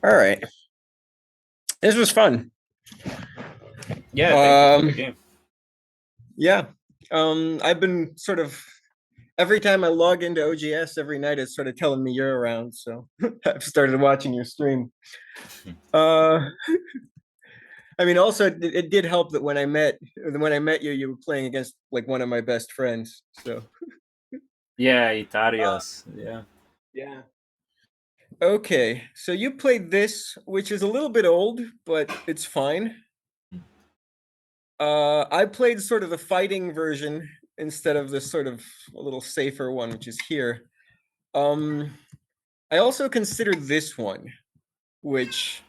All right. This was fun. Yeah, thank you for the Um, game. yeah. I've been sort of every time I log into OGS every night, it's sort of telling me you're around. So I've started watching your stream. Uh, I mean, also it did help that when I met you, you were playing against like one of my best friends. So Yeah, uh, Itarios. Yeah. yeah. Okay, so you played this, which is a little bit old, but it's fine. I played sort of the fighting version instead of the sort of a little safer one, which is here. Um, I also considered this one, which,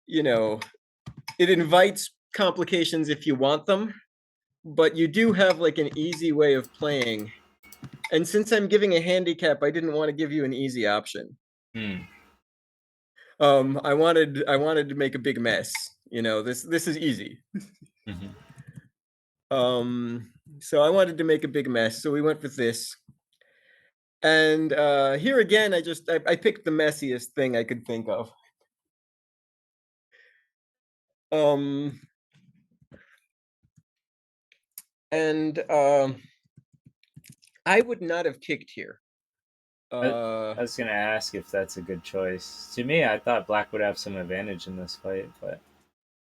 you know, it invites complications if you want them, but you do have like an easy way of playing. And since I'm giving a handicap, I didn't want to give you an easy option. Hmm. I wanted to make a big mess. This is easy. Hmm. Um, so I wanted to make a big mess, so we went with this. And here again, I picked the messiest thing I could think of. Um, and I would not have kicked here. I, Uh, I was gonna ask if that's a good choice. To me, I thought Black would have some advantage in this fight, but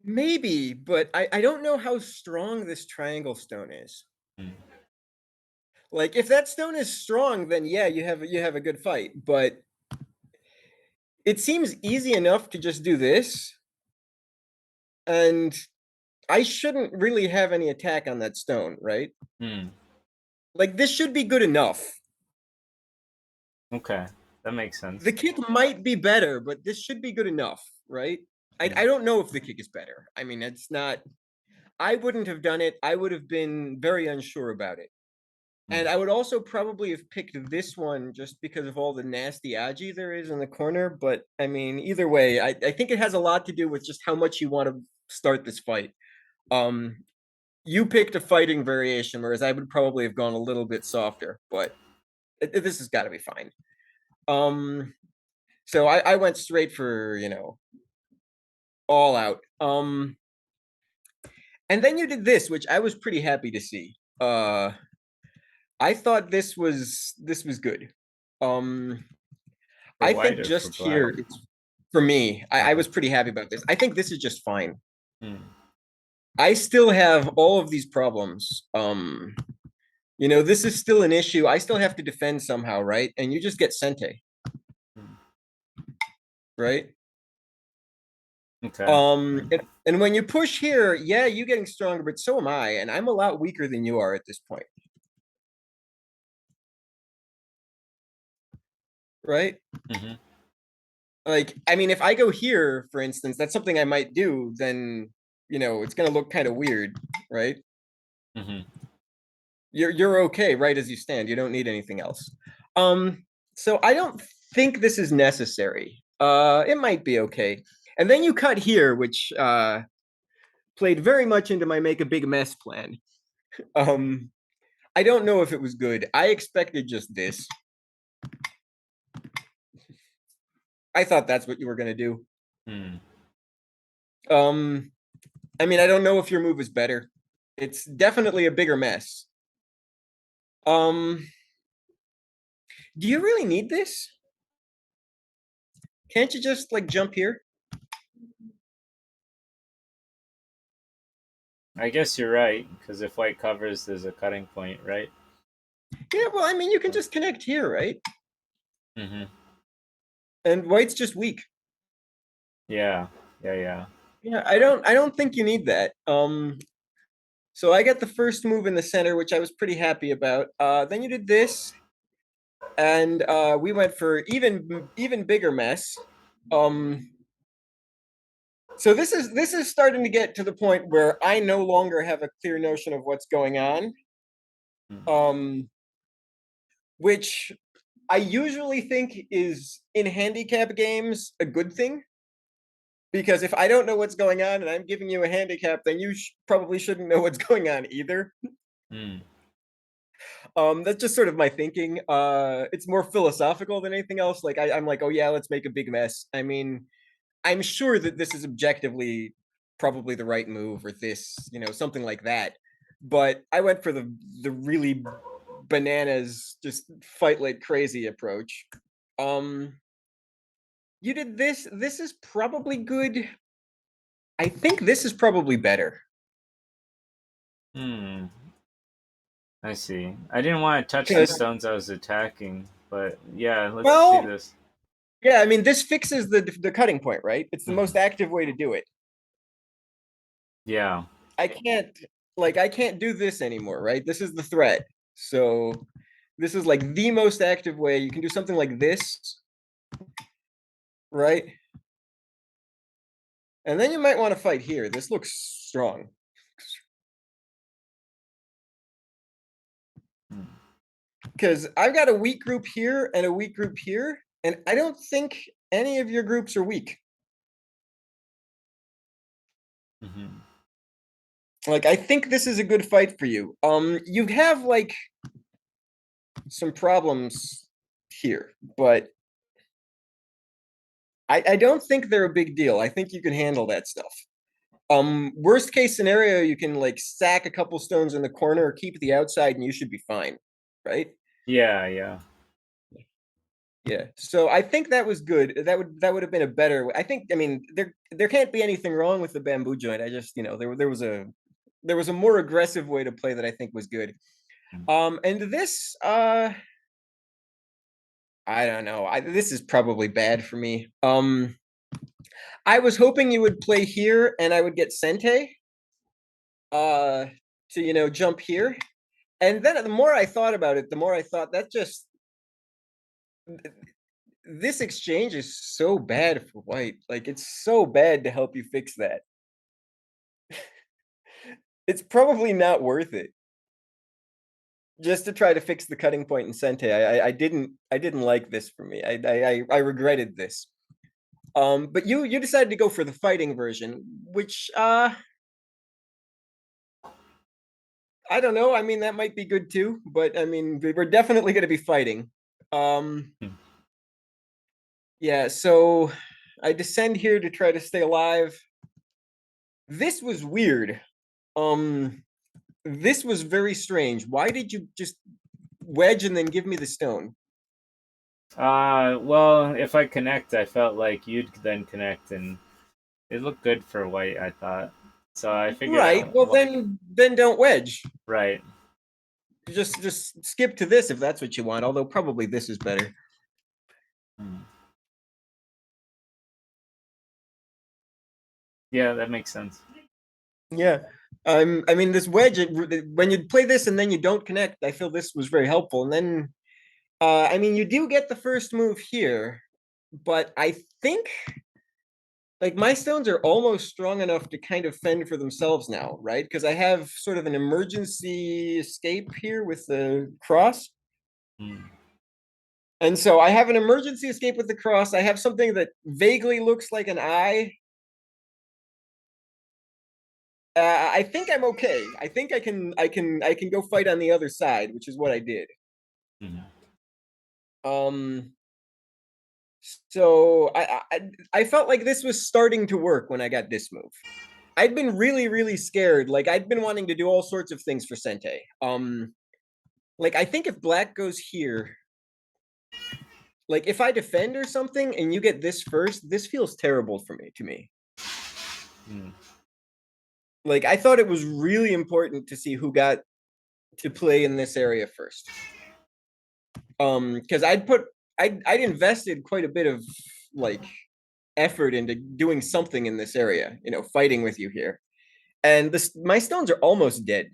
Maybe, but I don't know how strong this triangle stone is. hmm. Like, if that stone is strong, then yeah, you have a good fight. But it seems easy enough to just do this, and I shouldn't really have any attack on that stone, right? Hmm. Like, this should be good enough. Okay, that makes The sense. kick might be better, but this should be good enough, right? I don't know if the kick is better. I mean, it's not. I wouldn't have done it. I would have been very unsure about it. Hmm. And I would also probably have picked this one just because of all the nasty Aji there is in the corner. But I mean, either way, I think it has a lot to do with just how much you want to start this fight. Um, you picked a fighting variation, whereas I would probably have gone a little bit softer, but this has got to be fine. Um, so I went straight for, all out. And then you did this, which I was pretty happy to see. I thought this was good. Um, For I white think or for just black? here, for me, I Okay. was pretty happy about this. I think this is just fine. Hmm. I still have all of these problems. This is still an issue. I still have to defend somehow, right? And you just get Sente, Hmm. right? Okay. And when you push here, yeah, you getting stronger, but so am I, and I'm a lot weaker than you are at this point, right? Hmm. Like, I mean, if I go here, for instance, that's something I might do, then it's gonna look kind of weird, right? Hmm. You're okay right as you stand. You don't need anything else. So I don't think this is necessary. It might be okay. And then you cut here, which played very much into my make a big mess plan. Um, I don't know if it was good. I expected just this. I thought that's what you were gonna do. Hmm. Um, I mean, I don't know if your move is better. It's definitely a bigger mess. Um, do you really need this? Can't you just like jump here? I guess you're right, because if white covers, there's a cutting point, right? Yeah, well, I mean, you can just connect here, right? Hmm. And white's just weak. Yeah. Yeah. Yeah. Yeah, I don't think you need that. So I got the first move in the center, which I was pretty happy about. Then you did this, and we went for even bigger mess. Um, so this is starting to get to the point where I no longer have a clear notion of what's going on. Hmm. Um, which I usually think is in handicap games a good thing, because if I don't know what's going on and I'm giving you a handicap, then you probably shouldn't know what's going on either. Hmm. That's just sort of my thinking. It's more philosophical than anything else. Like I'm like, oh yeah, let's make a big mess. I mean, I'm sure that this is objectively probably the right move, or this, something like that. But I went for the really bananas, just fight like crazy approach. Um, you did this. This is probably good. I think this is probably better. Hmm. I see. I didn't want to touch the Because, stones I was attacking, but yeah, let's see well, this. yeah, I mean, this fixes the cutting point, right? It's the Mhm. most active way to do it. Yeah. I can't I can't do this anymore, right? This is the threat. So this is like the most active way. You can do something like this, right? And then you might want to fight here. This looks strong. Hmm. Because I've got a weak group here and a weak group here, and I don't think any of your groups are weak. Mhm. Like, I think this is a good fight for you. You have like some problems here, but I don't think they're a big deal. I think you can handle that stuff. Worst case scenario, you can like stack a couple stones in the corner, keep the outside, and you should be fine, right? Yeah, yeah. Yeah. So I think that was good. That would have been a better way. I think. I mean, there can't be anything wrong with the bamboo joint. I just, there was a more aggressive way to play that I think was good. Mm. And this, I don't know. This is probably bad for me. I was hoping you would play here, and I would get Sente, uh, to jump here. And then the more I thought about it, the more I thought that just this exchange is so bad for white. Like, it's so bad to help you fix that. It's probably not worth it just to try to fix the cutting point in Sente. I didn't like this for me. I regretted this. But you decided to go for the fighting version, which I don't know. I mean, that might be good too, but I mean, we're definitely going to be fighting. Um, Hmm. yeah, so I descend here to try to stay alive. This was weird. Um, this was very strange. Why did you just wedge and then give me the stone? Well, if I connect, I felt like you'd then connect, and it looked good for white, I thought. So I figured Right. out Well, what. then don't wedge. Right. Just skip to this if that's what you want. Although probably this is better. Hmm. Yeah, that makes sense. Yeah. I mean, this wedge. When you play this and then you don't connect, I feel this was very helpful. And then, I mean, you do get the first move here, but I think like my stones are almost strong enough to kind of fend for themselves now, right? Because I have sort of an emergency escape here with the cross. Hmm. And so I have an emergency escape with the cross. I have something that vaguely looks like an eye. I think I'm okay. I think I can go fight on the other side, which is what I did. Hmm. Um, so I felt like this was starting to work when I got this move. I'd been really, really scared. Like, I'd been wanting to do all sorts of things for Sente. Like, I think if black goes here, like if I defend or something and you get this first, this feels terrible for me to me. Hmm. Like, I thought it was really important to see who got to play in this area first. Because I'd invested quite a bit of like effort into doing something in this area, fighting with you here. And my stones are almost dead.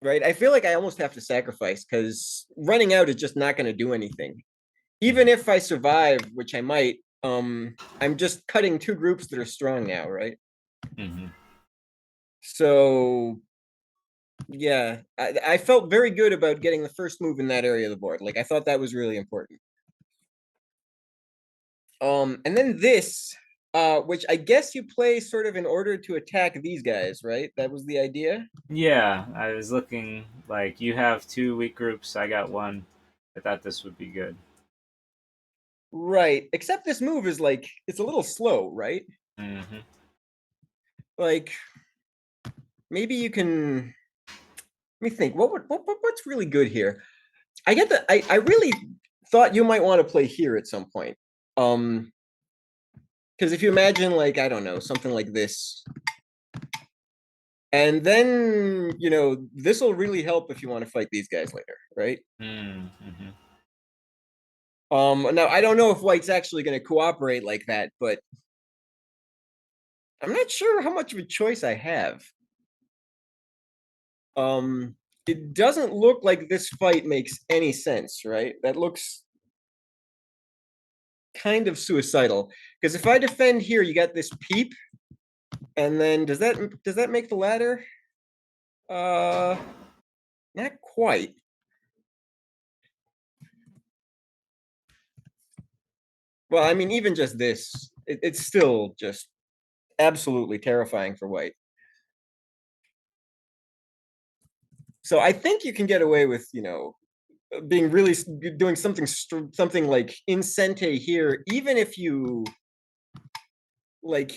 Right? I feel like I almost have to sacrifice because running out is just not going to do anything. Even if I survive, which I might, I'm just cutting two groups that are strong now, right? Hmm. So yeah, I felt very good about getting the first move in that area of the board. Like, I thought that was really important. And then this. which I guess you play sort of in order to attack these guys, right? That was the idea. Yeah, I was looking like you have two weak groups. I got one. I thought this would be good. Right. Except this move is like it's a little slow, right? Hmm. Like maybe you can let me think. What's really good here? I really thought you might want to play here at some point. Um because if you imagine like I don't know, something like this. And then, this will really help if you want to fight these guys later, right? Mm-hmm. Now I don't know if White's actually going to cooperate like that, but I'm not sure how much of a choice I have. Um, it doesn't look like this fight makes any sense, right? That looks kind of suicidal. Because if I defend here, you got this peep, and then does that make the ladder? Uh, not quite. Well, I mean, even just this, it's still just absolutely terrifying for White. So I think you can get away with, being really doing something like incente here, even if you like,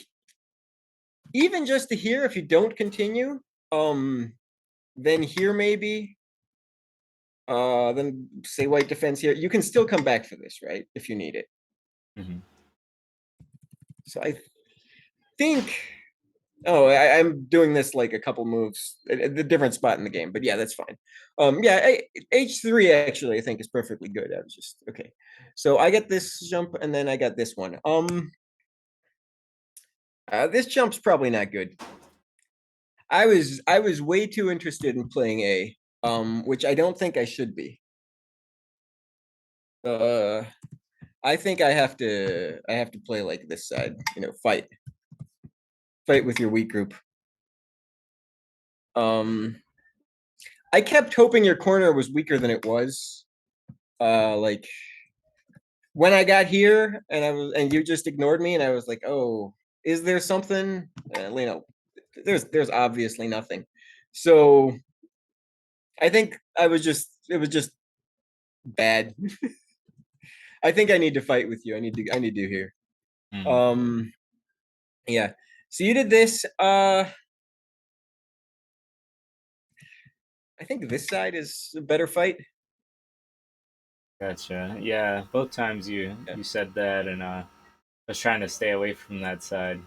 even just to here, if you don't continue, um, then here maybe, then say White defense here. You can still come back for this, right? If you need it. Hmm. So I think. Oh, I'm doing this like a couple moves, the different spot in the game, but yeah, that's fine. Yeah, H3 actually I think is perfectly good. I was just okay. So I get this jump, and then I got this one. This jump's probably not good. I was way too interested in playing A, which I don't think I should be. Uh, I think I have to play like this side. Fight with your weak group. Um, I kept hoping your corner was weaker than it was. Like when I got here and you just ignored me, and I was like, oh, is there something? There's obviously nothing. So I think it was just bad. I think I need to fight with you. I need to here. Mm. Um, yeah. So you did this. I think this side is a better fight. Gotcha. Yeah, both times you Yeah. you said that, and I was trying to stay away from that side.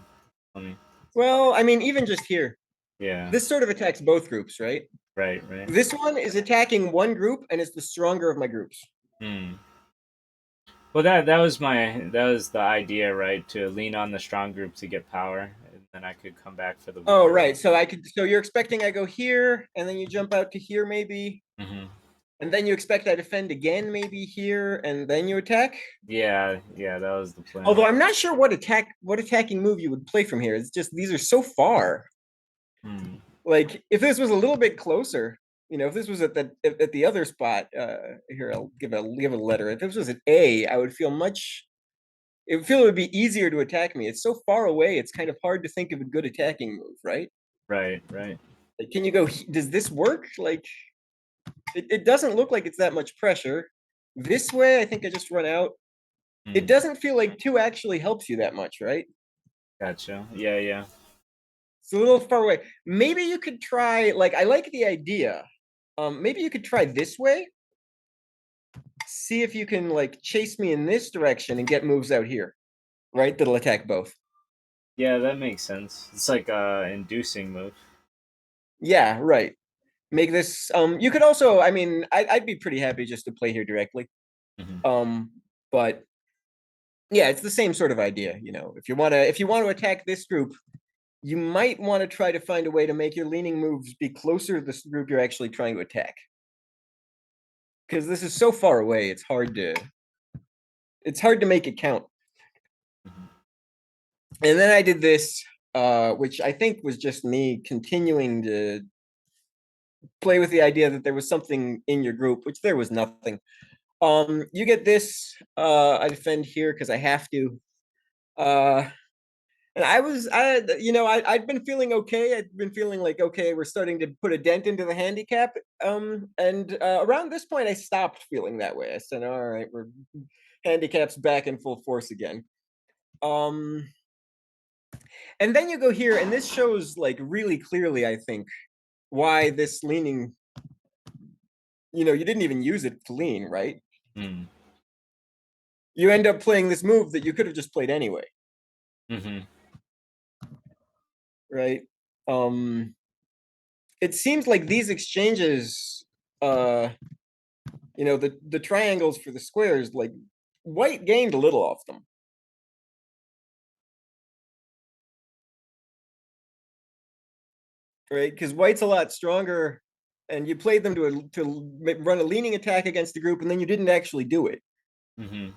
Funny. Well, I mean, even just here, Yeah. this sort of attacks both groups, right? Right. Right. This one is attacking one group, and it's the stronger of my groups. Hmm. Well, that was the idea, right? To lean on the strong group to get power, and then I could come back for the Oh, weaker right. one. So you're expecting I go here, and then you jump out to here, maybe, Hmm. and then you expect I defend again, maybe here, and then you attack. Yeah. Yeah. That was the plan. Although I'm not sure what attacking move you would play from here. It's just these are so far. Hmm. Like if this was a little bit closer, if this was at the other spot, here I'll give a letter. If this was at A, I would feel much. It would feel it would be easier to attack me. It's so far away. It's kind of hard to think of a good attacking move, right? Right. Right. Like, can you go? Does this work? Like, it doesn't look like it's that much pressure. This way, I think I just run out. It Hmm. doesn't feel like two actually helps you that much, right? Gotcha. Yeah. Yeah. It's a little far away. Maybe you could try. Like, I like the idea. Maybe you could try this way. See if you can like chase me in this direction and get moves out here, right? That'll attack both. Yeah. That makes sense. It's like inducing move. Yeah, right. Make this. You could also. I mean, I'd be pretty happy just to play here directly. Hmm. Um, but yeah, it's the same sort of idea. If you want to attack this group, you might want to try to find a way to make your leaning moves be closer to this group you're actually trying to attack. Because this is so far away, it's hard to make it count. Hmm. And then I did this, which I think was just me continuing to play with the idea that there was something in your group, which there was nothing. You get this. I defend here because I have to. Uh, And I'd been feeling okay. I'd been feeling like, okay, we're starting to put a dent into the handicap. And around this point, I stopped feeling that way. I said, all right, we're handicaps back in full force again. Um, and then you go here, and this shows like really clearly, I think, why this leaning, you didn't even use it to lean, right? Hmm. You end up playing this move that you could have just played anyway, Mm-hmm. right? Um, it seems like these exchanges, uh, the triangles for the squares, like white gained a little off them, right? Because white's a lot stronger, and you played them to run a leaning attack against the group, and then you didn't actually do it. Mm-hmm.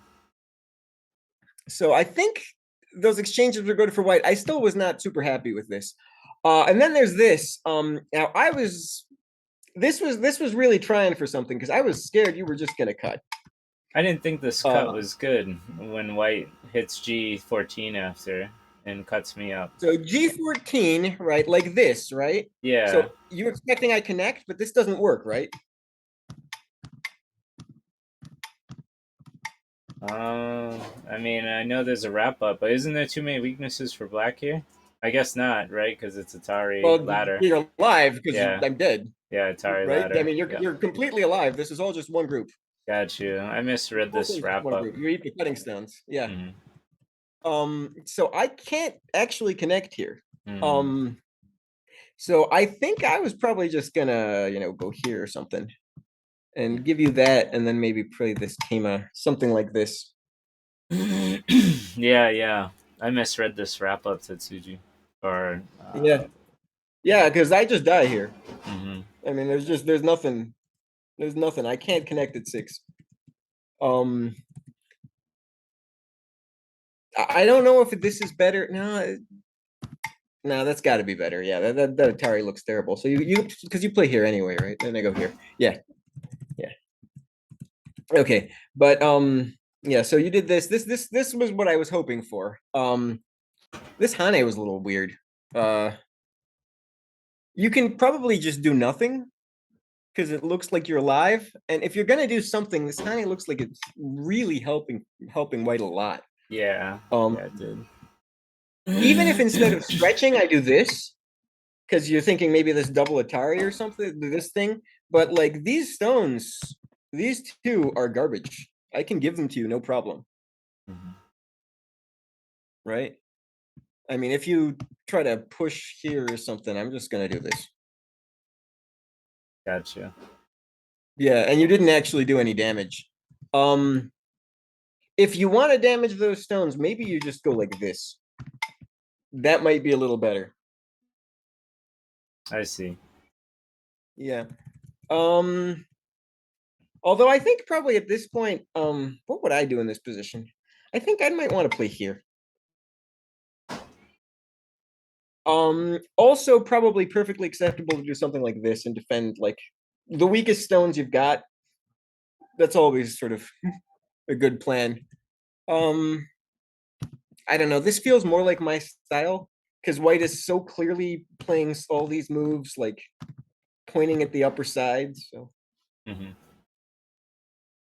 So I think those exchanges were good for white. I still was not super happy with this. And then there's this. Now this was really trying for something because I was scared you were just gonna cut. I didn't think this cut Uh, was good when white hits G14 after and cuts me up. so G14, right, like this, right? Yeah. So you're expecting I connect, but this doesn't work, right? I mean, I know there's a wrap up, but isn't there too many weaknesses for black here? I guess not, right? Because it's Atari Well, ladder. you're alive because Yeah, I'm dead, yeah, Atari right? I ladder. mean, you're Yep, you're completely alive. This is all just one group. got you. I The misread whole this thing's just wrap one up. group. You eat the cutting stones. Yeah. Hmm. So I can't actually connect here. Hmm. Um, so I think I was probably just gonna, go here or something and give you that, and then maybe play this Kima, something like this. Yeah, yeah. I misread this wrap up, Tetsuji. Or, Yeah, yeah, because I just die here. mhm. I mean, there's nothing. I can't connect at 6. Um, I don't know if this is better. No, no, that's got to be better. Yeah, that Atari looks terrible. So you because you play here anyway, right? Then I go here. Yeah, yeah. Okay, but yeah. So you did this. This was what I was hoping for. This Hane was a little weird. Uh, you can probably just do nothing because it looks like you're alive. And if you're gonna do something, this Hane looks like it's really helping White a lot. Yeah, Um, yeah, it did. even if instead of stretching, I do this because you're thinking maybe this double Atari or something, this thing. But like these stones, these two are garbage. I can give them to you, no problem, Mhm. right? I mean, if you try to push here or something, I'm just gonna do this. Gotcha. Yeah, and you didn't actually do any damage. Um, if you want to damage those stones, maybe you just go like this. That might be a little better. I see. Yeah. Um, although I think probably at this point, what would I do in this position? I think I might want to play here. Also probably perfectly acceptable to do something like this and defend like the weakest stones you've got. That's always sort of a good plan. Um, I don't know. This feels more like my style because White is so clearly playing all these moves, like pointing at the upper side. So Hmm.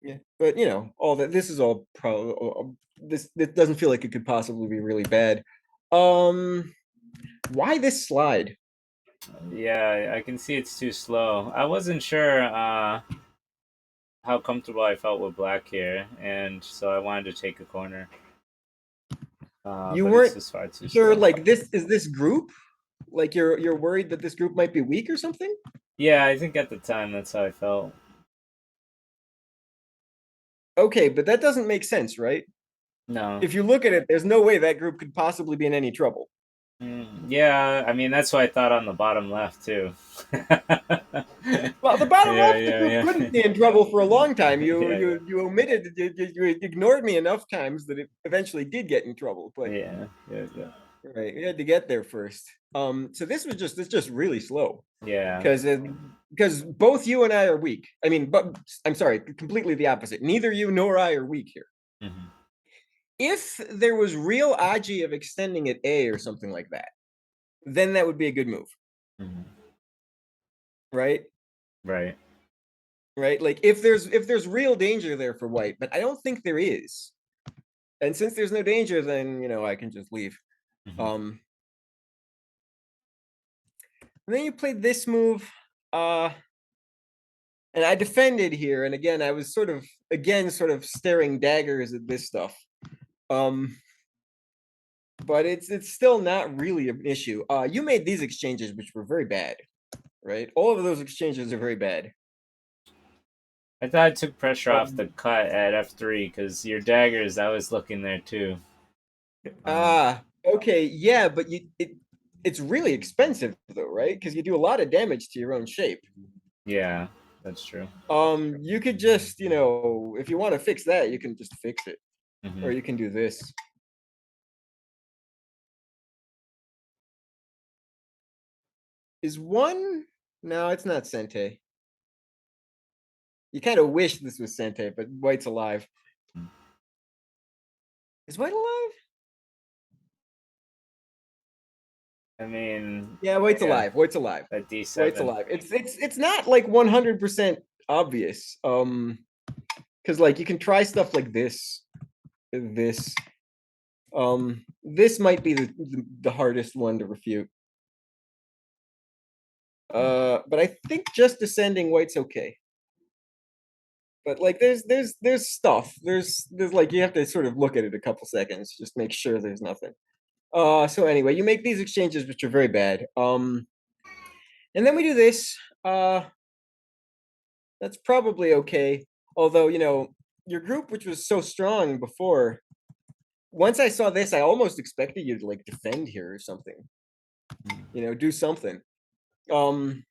yeah, but all that. This is all probably this. It doesn't feel like it could possibly be really bad. Um, why this slide? Yeah, I can see it's too slow. I wasn't sure how comfortable I felt with black here, and so I wanted to take a corner. You But it's weren't just far too sure. slow. Like this is this group. Like you're worried that this group might be weak or something. Yeah, I think at the time that's how I felt. Okay, but that doesn't make sense, right? No. If you look at it, there's no way that group could possibly be in any trouble. Yeah, I mean that's what I thought on the bottom left too. Well, the bottom Yeah, left, the yeah, group yeah, couldn't be in trouble for a long time. You yeah, yeah, you you omitted, you ignored me enough times that it eventually did get in trouble. But yeah, yeah, yeah. right, we had to get there first. So it's just really slow Yeah. because both you and I are weak. I mean, but I'm sorry, completely the opposite. Neither you nor I are weak here. Hmm. if there was real Aji of extending at A or something like that, then that would be a good move, Mhm. right? Right. Right? Like if there's real danger there for white, but I don't think there is. And since there's no danger, then I can just leave. Mhm. Um, and then you played this move, uh, and I defended here, and again I was sort of staring daggers at this stuff. Um, but it's still not really an issue. You made these exchanges, which were very bad, right? All of those exchanges are very bad. I thought it took pressure off the Um, cut at f3 because your daggers. I was looking there too. Um, okay, yeah, but it's really expensive though, right? Because you do a lot of damage to your own shape. yeah, that's true. You could just, if you want to fix that, you can just fix it, or Hmm. you can do this. Is one? No, it's not Sente. You kind of wish this was Sente, but White's alive. Is White alive? I mean, Yeah, White's yeah, alive. White's alive. at White's d7. alive. It's not like 100% obvious. Because like you can try stuff like this. This might be the hardest one to refute. But I think just descending White's okay. But like there's stuff. There's like you have to sort of look at it a couple seconds, just make sure there's nothing. So anyway, you make these exchanges which are very bad. And then we do this. That's probably okay. Although, your group, which was so strong before, once I saw this, I almost expected you to like defend here or something. Do something. Um,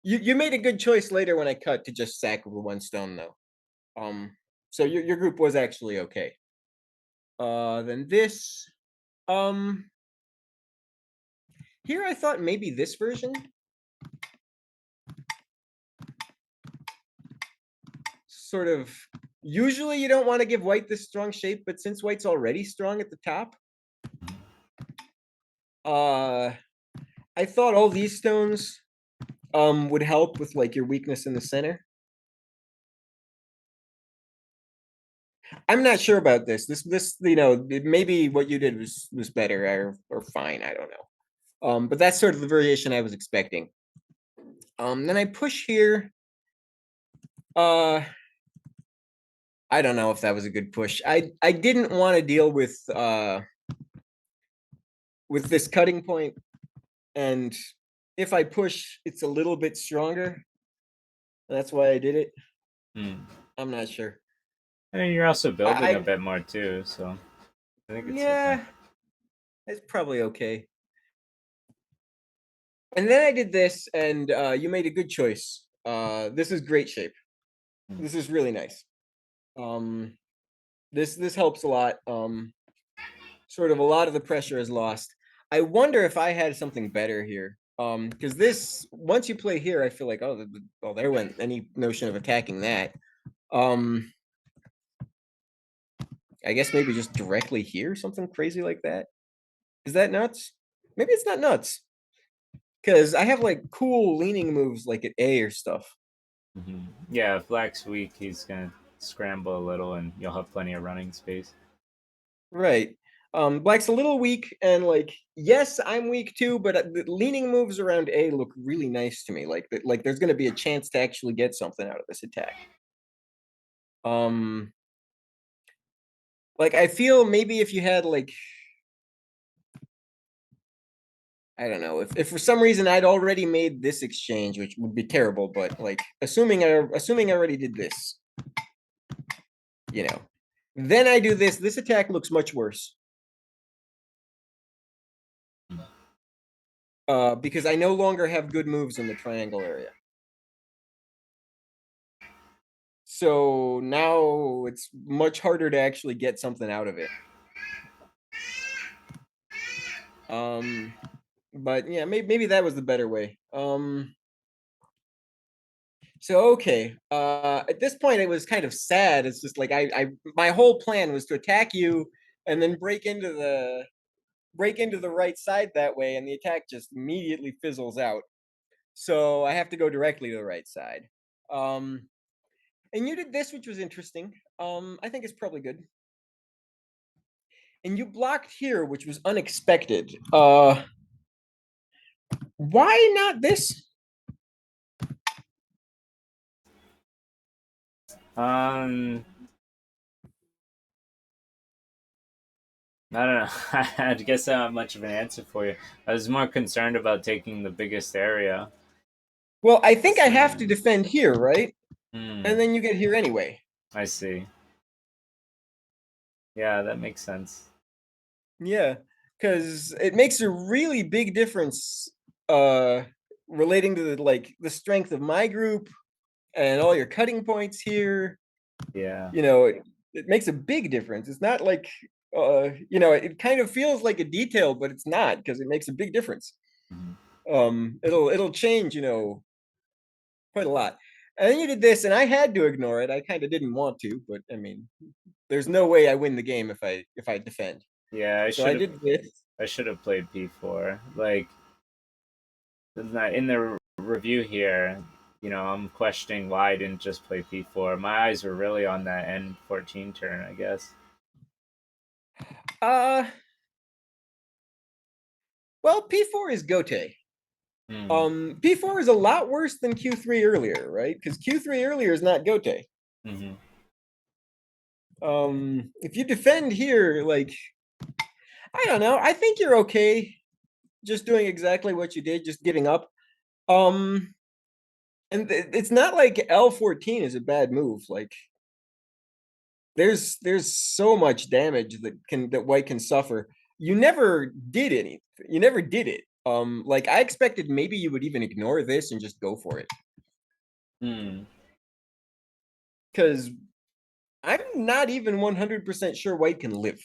you made a good choice later when I cut to just sack with one stone though. Um, so your group was actually okay. Then this. Um, Here I thought maybe this version. Sort of. Usually you don't want to give white this strong shape, but since white's already strong at the top, uh, I thought all these stones would help with like your weakness in the center. I'm not sure about this. This maybe what you did was better or fine. I don't know. But that's sort of the variation I was expecting. Then I push here. Uh, I don't know if that was a good push. I didn't want to deal with this cutting point, and if I push, it's a little bit stronger. That's why I did it. Hmm. I'm not sure. I mean, you're also building a I bit more too, so I think it's okay. yeah, it's probably okay. And then I did this, and you made a good choice. This is great shape. Hmm. This is really nice. Um, this helps a lot. Sort of a lot of the pressure is lost. I wonder if I had something better here. Because this once you play here, I feel like oh there went any notion of attacking that. Um, I guess maybe just directly here, something crazy like that. Is that nuts? Maybe it's not nuts. Because I have like cool leaning moves like at A or stuff. Hmm. Yeah, if Black's weak, he's gonna scramble a little, and you'll have plenty of running space. Right. Black's a little weak, and like, yes, I'm weak too, but the leaning moves around A look really nice to me. Like there's going to be a chance to actually get something out of this attack. Um, like I feel maybe if you had like, I don't know, if for some reason I'd already made this exchange, which would be terrible, but like assuming I already did this, you know, then I do this. This attack looks much worse. Because I no longer have good moves in the triangle area. So now it's much harder to actually get something out of it. Um, but yeah, maybe that was the better way. So okay, at this point it was kind of sad. It's just like my whole plan was to attack you and then break into the right side that way, and the attack just immediately fizzles out. So I have to go directly to the right side. Um, and you did this, which was interesting. I think it's probably good. And you blocked here, which was unexpected. Why not this? Um, I don't know. I guess I don't have much of an answer for you. I was more concerned about taking the biggest area. Well, I think I have to So, defend here, right? hmm, And then you get here anyway. I see. Yeah, that makes sense. Yeah, because it makes a really big difference uh relating to the strength of my group and all your cutting points here. Yeah. It makes a big difference. It's not like it kind of feels like a detail, but it's not because it makes a big difference. Mhm. It'll change, quite a lot. And then you did this, and I had to ignore it. I kind of didn't want to, but I mean, there's no way I win the game if I defend. Yeah, So I did this. I should have played P4. Like in the review here, I'm questioning why I didn't just play P4. My eyes were really on that N14 turn, I guess. Uh well, P4 is Gote. Hmm. P4 is a lot worse than Q3 earlier, right? Because Q3 earlier is not Gote. Hmm. If you defend here, like I don't know, I think you're okay just doing exactly what you did, just giving up. Um, and it's not like L14 is a bad move. Like there's so much damage that white can suffer. You never did anything. You never did it. Like I expected maybe you would even ignore this and just go for it. Hmm. Because I'm not even 100% sure white can live.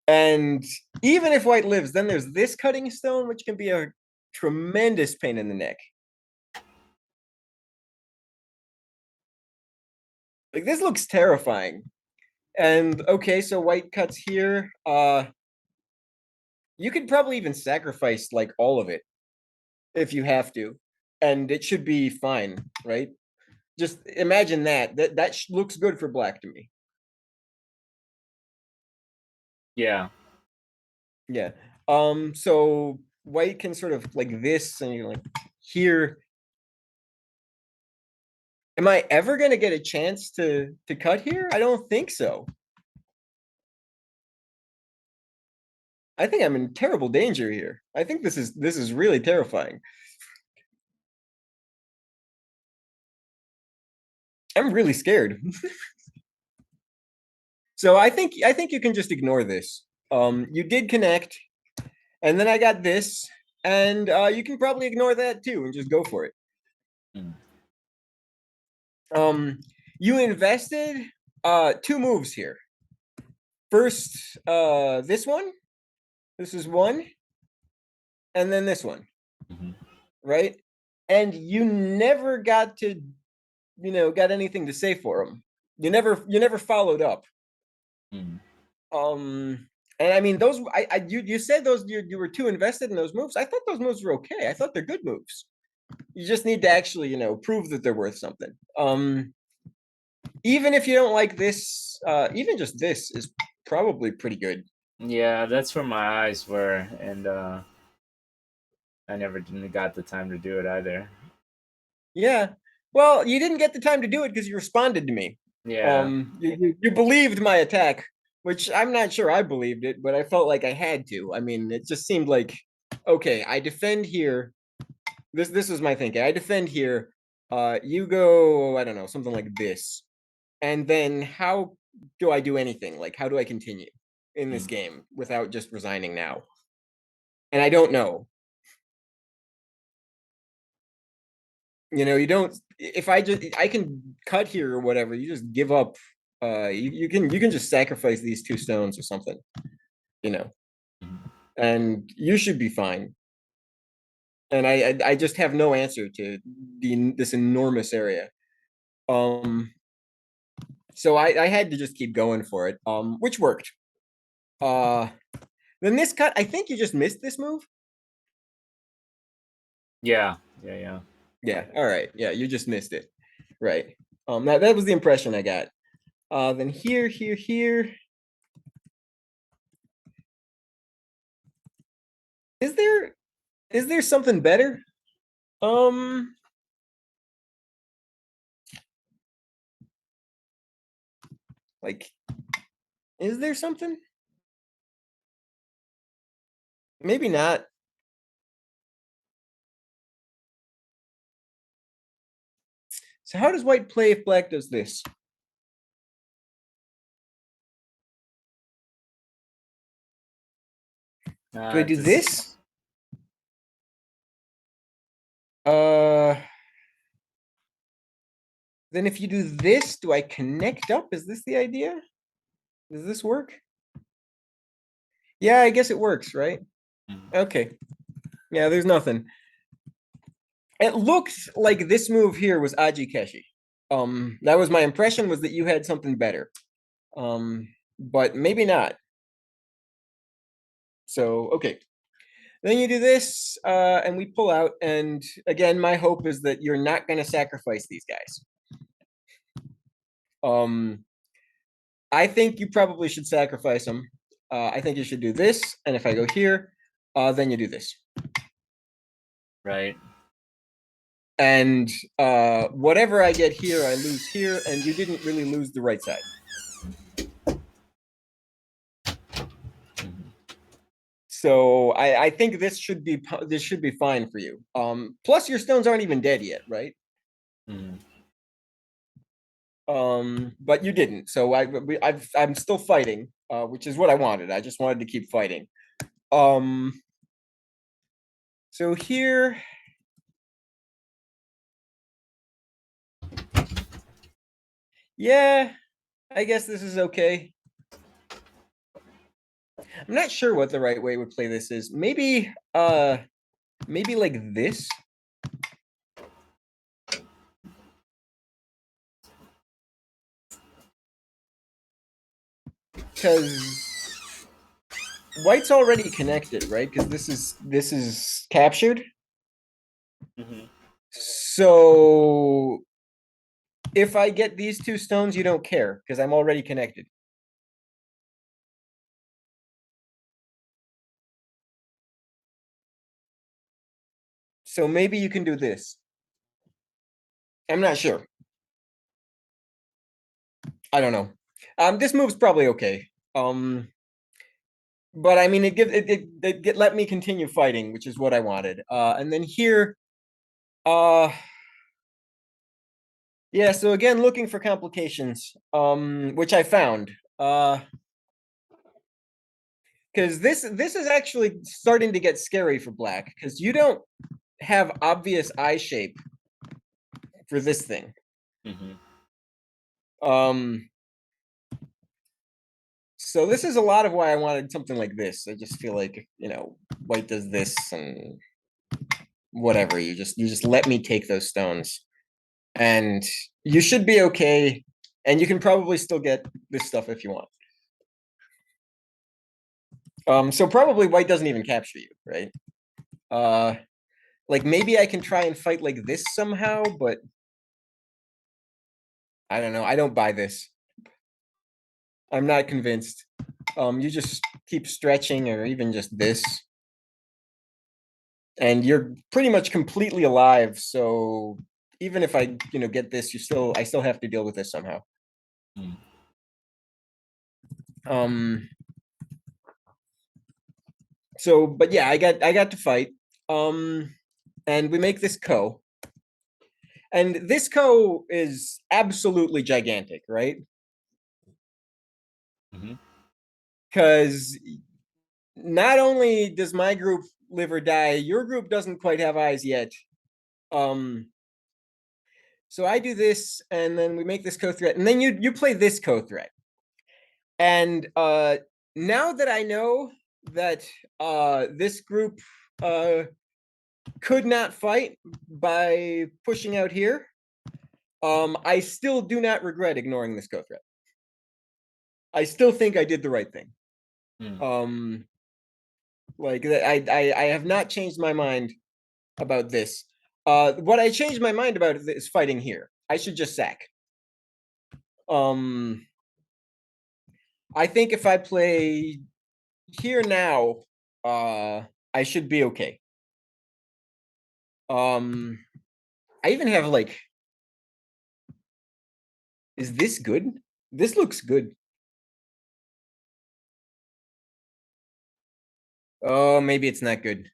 And even if white lives, then there's this cutting stone, which can be a tremendous pain in the neck. Like this looks terrifying. And okay, so white cuts here. You could probably even sacrifice like all of it if you have to, and it should be fine, right? Just imagine that looks good for black to me. Yeah. Yeah. So white can sort of like this, and you're like here. Am I ever gonna get a chance to cut here? I don't think so. I think I'm in terrible danger here. I think this is really terrifying. I'm really scared. So I think you can just ignore this. You did connect, and then I got this, and you can probably ignore that too and just go for it. Hmm. Um, you invested two moves here. First, this one. This is one, and then this one, Hmm. right? And you never got to, got anything to say for them. You never followed up. Hmm. Um, and I mean those. You said those you were too invested in those moves. I thought those moves were okay. I thought they're good moves. You just need to actually, prove that they're worth something. Even if you don't like this, even just this is probably pretty good. Yeah, that's where my eyes were, and I never didn't got the time to do it either. Yeah. Well, you didn't get the time to do it because you responded to me. Yeah. You believed my attack, which I'm not sure I believed it, but I felt like I had to. I mean, it just seemed like, okay, I defend here. This was my thinking. I defend here. You go, I don't know, something like this. And then how do I do anything? Like, how do I continue in this Hmm. game without just resigning now? And I don't know. You don't. If I can cut here or whatever. You just give up. You can just sacrifice these two stones or something. You know, Hmm. and you should be fine. and I just have no answer to this enormous area. Um, so I had to just keep going for it, which worked. Uh, then this cut, I think you just missed this move. Yeah, yeah, yeah. Yeah, all right. Yeah, you just missed it. Right. That was the impression I got. Then here, here, here. Is there something better? Um, like, is there something? Maybe not. So how does white play if black does this? Do I do this? Uh, then if you do this, do I connect up? Is this the idea? Does this work? Yeah, I guess it works, right? Okay. Yeah, there's nothing. It looked like this move here was Aji Keshi. That was my impression, was that you had something better. But maybe not. So okay. Then you do this, and we pull out. And again, my hope is that you're not going to sacrifice these guys. Um, I think you probably should sacrifice them. I think you should do this, and if I go here, then you do this. Right. And whatever I get here, I lose here, and you didn't really lose the right side. So I think this should be fine for you. Plus your stones aren't even dead yet, right? Mm-hmm. But you didn't. So I'm still fighting, which is what I wanted. I just wanted to keep fighting. So here, yeah, I guess this is okay. I'm not sure what the right way to play this is. Maybe like this. Because white's already connected, right? Because this is captured. Mm-hmm. So if I get these two stones, you don't care because I'm already connected. So maybe you can do this. I'm not sure. I don't know. This move's probably okay. But I mean, it let me continue fighting, which is what I wanted. And then here, uh, yeah. So again, looking for complications, which I found. Because this is actually starting to get scary for black because you don't have obvious eye shape for this thing. Mm-hmm. So this is a lot of why I wanted something like this. I just feel like, white does this and whatever. You just let me take those stones. And you should be okay. And you can probably still get this stuff if you want. So probably white doesn't even capture you, right? Like maybe I can try and fight like this somehow, but I don't know. I don't buy this. I'm not convinced. You just keep stretching or even just this. And you're pretty much completely alive. So even if I, get this, I still have to deal with this somehow. Mm. Um. So, but yeah, I got to fight. And we make this ko, and this ko is absolutely gigantic, right? Mm-hmm. Because not only does my group live or die, your group doesn't quite have eyes yet. Um. So I do this, and then we make this co threat, and then you play this co threat. And now that I know that this group uh could not fight by pushing out here. I still do not regret ignoring this go threat. I still think I did the right thing. Hmm. Like I have not changed my mind about this. What I changed my mind about is fighting here. I should just sack. Um, I think if I play here now, I should be okay. Um, I even have like, is this good? This looks good. Oh, maybe it's not good.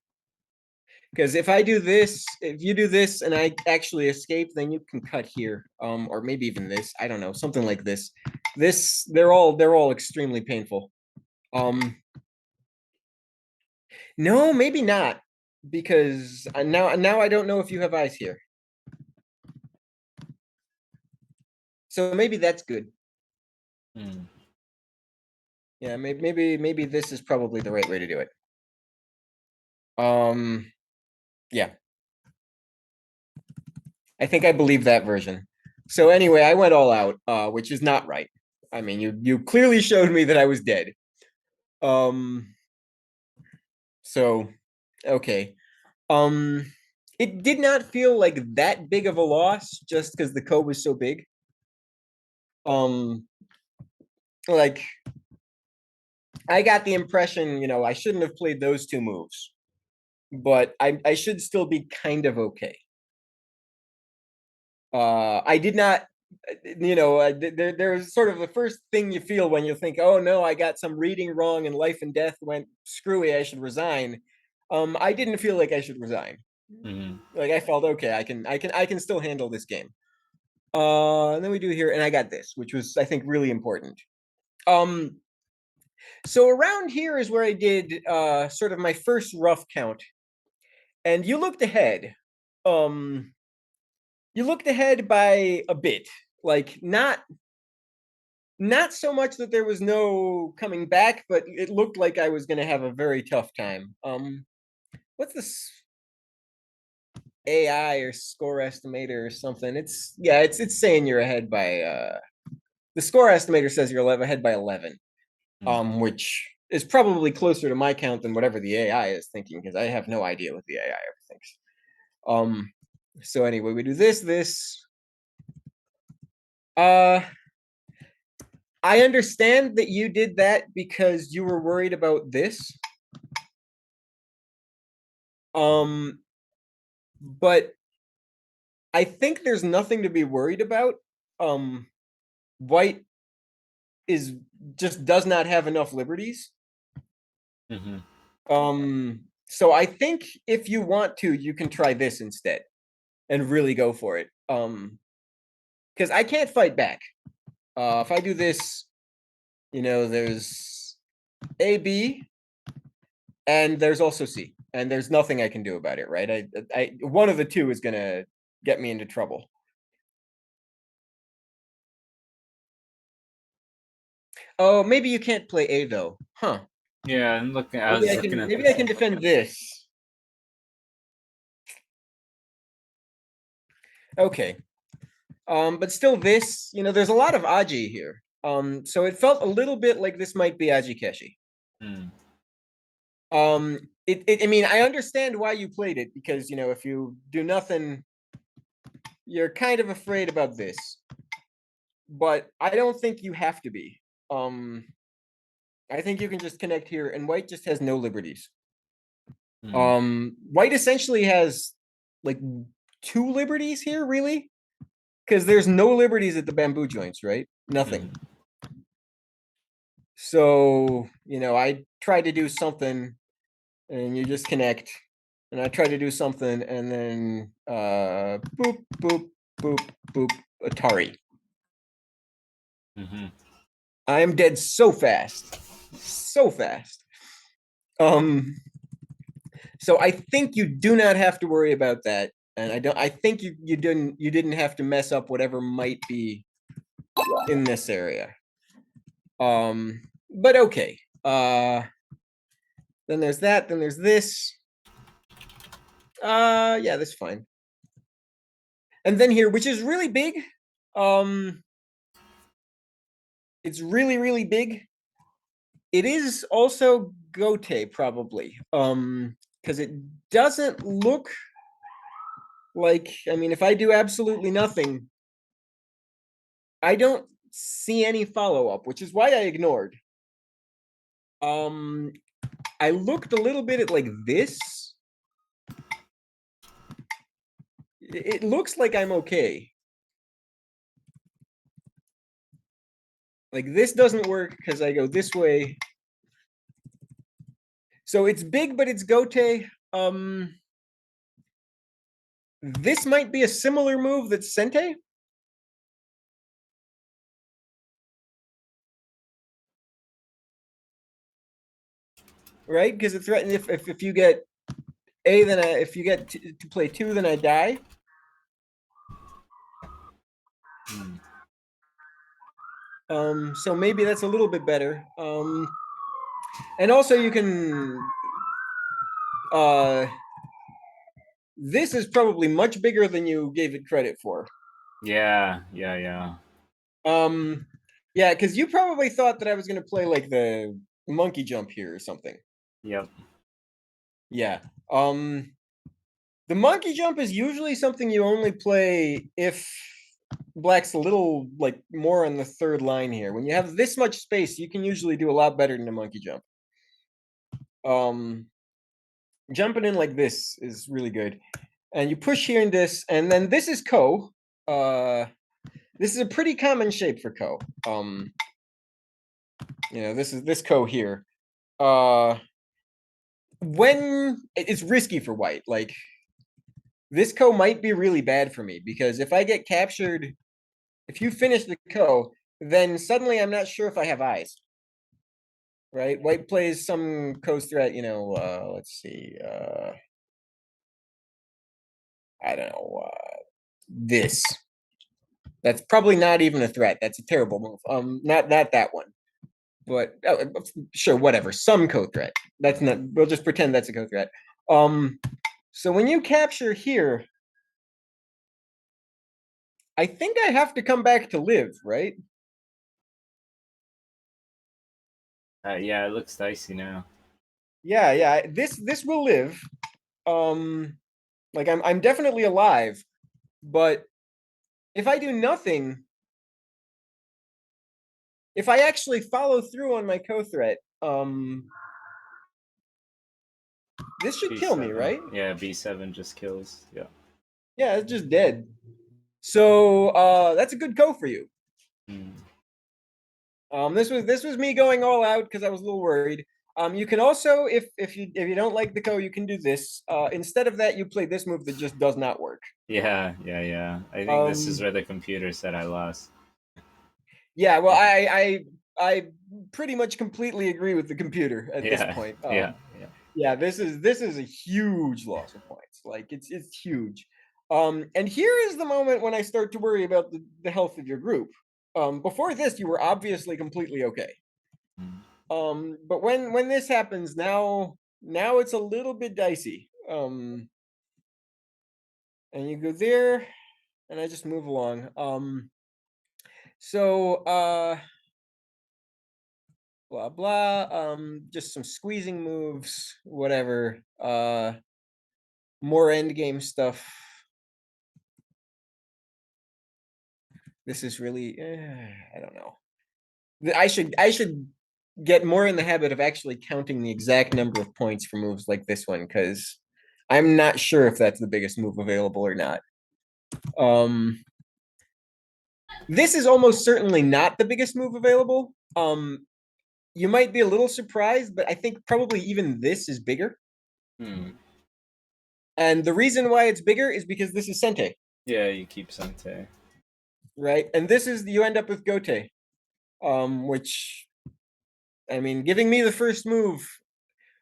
Because if I do this, if you do this and I actually escape, then you can cut here. Or maybe even this. I don't know, something like this. This, they're all extremely painful. No, maybe not. Because now I don't know if you have eyes here. So maybe that's good. Hmm. Yeah, maybe this is probably the right way to do it. Yeah. I think I believe that version. So anyway, I went all out, which is not right. I mean, you clearly showed me that I was dead. Um, so okay. Um, it did not feel like that big of a loss just because the code was so big. Um, like I got the impression, I shouldn't have played those two moves, but I should still be kind of okay. I did not, there's sort of the first thing you feel when you think, oh no, I got some reading wrong and life and death went screwy, I should resign. I didn't feel like I should resign. Hmm. Like I felt okay, I can still handle this game. And then we do here, and I got this, which was I think really important. Um, so around here is where I did sort of my first rough count, and you looked ahead. Um, you looked ahead by a bit, like not so much that there was no coming back, but it looked like I was going to have a very tough time. What's this AI or score estimator or something? It's saying you're ahead by the score estimator says you're ahead by 11, Hmm. which is probably closer to my count than whatever the AI is thinking because I have no idea what the AI ever thinks. So anyway, we do this. Uh, I understand that you did that because you were worried about this. Um, but I think there's nothing to be worried about. Um, White is just does not have enough liberties. Hmm. So I think if you want to, you can try this instead and really go for it. Because I can't fight back. If I do this, there's A, B, and there's also C, and there's nothing I can do about it, right? One of the two is gonna get me into trouble. Oh, maybe you can't play A though, huh? Yeah, I'm looking. I Maybe was I looking can. at Maybe I this. can defend this. Okay. But still, this, there's a lot of Aji here. So it felt a little bit like this might be Aji Keshi. Hmm. I mean, I understand why you played it because if you do nothing, you're kind of afraid about this. But I don't think you have to be. Um, I think you can just connect here, and White just has no liberties. Hmm. White essentially has like two liberties here, really, because there's no liberties at the bamboo joints, right? Nothing. Hmm. So, I try to do something and you just connect. And I try to do something and then boop, boop, boop, boop, Atari. Hmm. I am dead so fast. So fast. Um, so I think you do not have to worry about that. And I think you didn't have to mess up whatever might be in this area. But okay. Then there's that, then there's this. Yeah, that's fine. And then here, which is really big. Um, it's really, really big. It is also Gote, probably. Because it doesn't look like, I mean, if I do absolutely nothing, I don't see any follow-up, which is why I ignored. Um, I looked a little bit at like this. It looks like I'm okay. Like this doesn't work because I go this way. So it's big, but it's Gote. This might be a similar move that's Sente. Right? Because it threatens if you get A, then if you get to play 2, then I die. So maybe that's a little bit better. And also you can this is probably much bigger than you gave it credit for. Yeah. Yeah, because you probably thought that I was gonna play like the monkey jump here or something. Yep. Yeah. The monkey jump is usually something you only play if black's a little like more on the third line here. When you have this much space, you can usually do a lot better than a monkey jump. Jumping in like this is really good. And you push here in this, and then this is Ko. This is a pretty common shape for Ko. This is this Ko here. When it's risky for white, like this Ko might be really bad for me because if I get captured, if you finish the Ko, then suddenly I'm not sure if I have eyes. Right? White plays some Ko's threat, let's see. I don't know. This. That's probably not even a threat. That's a terrible move. Not that one. But sure, whatever. Some Ko threat. That's not. We'll just pretend that's a Ko threat. So when you capture here, I think I have to come back to live, right? Yeah, it looks dicey now. Yeah. This will live. Like I'm definitely alive, but if I do nothing, if I actually follow through on my Ko threat, this should kill me, B7. right? Yeah, B7 just kills. Yeah. Yeah, it's just dead. So that's a good Ko for you. This was me going all out because I was a little worried. You can also, if you don't like the Ko, you can do this. Instead of that, you play this move that just does not work. Yeah. I think this is Um, where the computer said I lost. yeah, well, I pretty much completely agree with the computer at this Yeah, point. yeah. Yeah, this is a huge loss of points. Like it's huge. And here is the moment when I start to worry about the health of your group. Before this, you were obviously completely okay. But when this happens, now it's a little bit dicey. And you go there, and I just move along. So blah blah. Just some squeezing moves, whatever. More end game stuff. This is really, I don't know. I should get more in the habit of actually counting the exact number of points for moves like this one because I'm not sure if that's the biggest move available or not. This is almost certainly not the biggest move available. You might be a little surprised, but I think probably even this is bigger. Hmm. And the reason why it's bigger is because this is Sente, Yeah, you keep Sante. right? And this is you end up with Gote, which I mean, giving me the first move,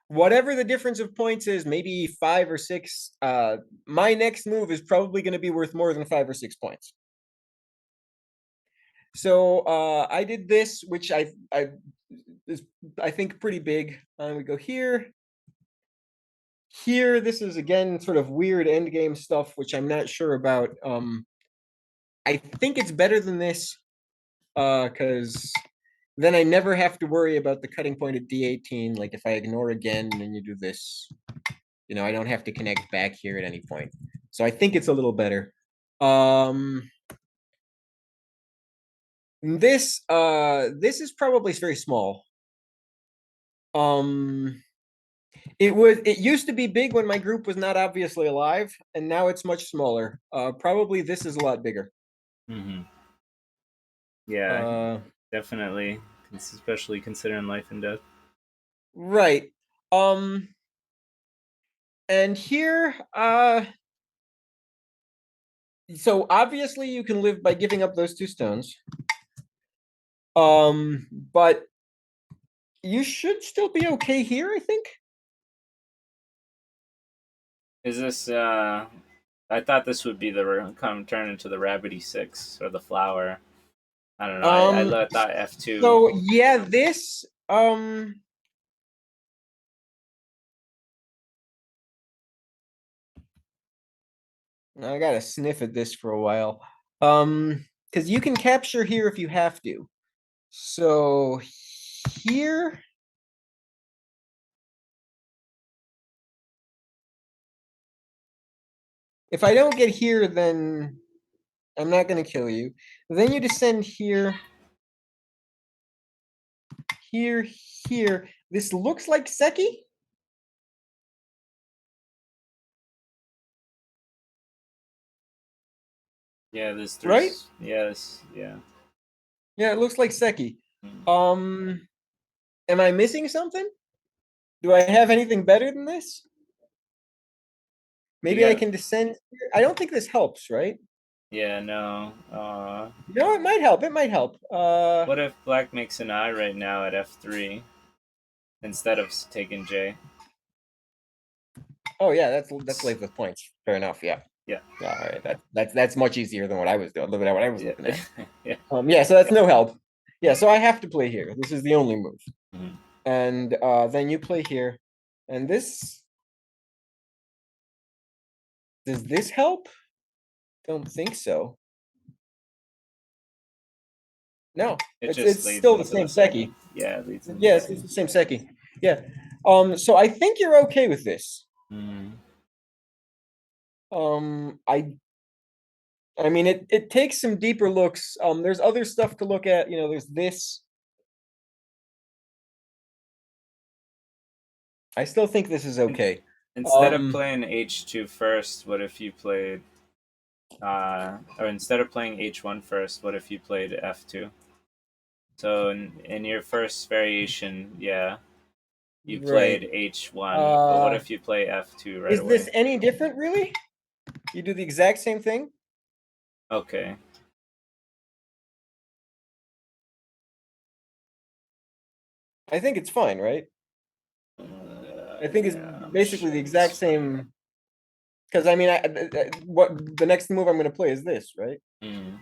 whatever the difference of points is, maybe 5 or 6. My next move is probably going to be worth more than 5 or 6 points. So I did this, which I is I think pretty big. We go here, here, this is again sort of weird endgame stuff, which I'm not sure about. I think it's better than this, because then I never have to worry about the cutting point at D18. Like if I ignore again and you do this, I don't have to connect back here at any point. So I think it's a little better. This is probably very small. It used to be big when my group was not obviously alive, and now it's much smaller. Probably this is a lot bigger. Mm-hmm. Yeah, definitely, especially considering life and death. Right. And here, so obviously you can live by giving up those 2 stones. But you should still be okay here, I think. Is this? I thought this would be the come turn into the rabbity 6 or the flower. I don't know. I thought F2. So yeah, this I gotta sniff at this for a while. Because you can capture here if you have to. So here, if I don't get here, then I'm not gonna kill you. Then you descend here, here, here. This looks like Seki, Yeah, there's three. right? Yes, yeah. Yeah, it looks like Seki. Mm. Am I missing something? Do I have anything better than this? You Maybe I got. can descend here. I don't think this helps, right? Yeah, no. No, it might help. It might help. What if Black makes an I right now at F3 instead of taking J? Oh yeah, that's laid with points. Fair enough. Yeah. Yeah. Yeah. All right. That's much easier than what I was doing. Look at what I was Yeah. looking at. Yeah. Yeah. So that's no help. Yeah. So I have to play here. This is the only move, Mhm. and then you play here, and this. Does this help? Don't think so. No, It it's just leads still the into the same second. Seki. Yeah, it leads into the Yes, it's second. the same Seki. Yeah. So I think you're okay with this. Mm. I mean it takes some deeper looks. There's other stuff to look at. There's this. I still think this is In- okay. Instead of Um, playing H2 first, what if you played or instead of playing H1 first, what if you played F2? So in your first variation, yeah, you right. played H1, but what Uh, if you play F2 right is away? this any different, really? You do the exact same thing? Okay. I think it's fine, right? I think it's Yeah, I'm basically sure the it's exact fine. same. Because I mean, what the next move I'm going to play is this, right? Mm.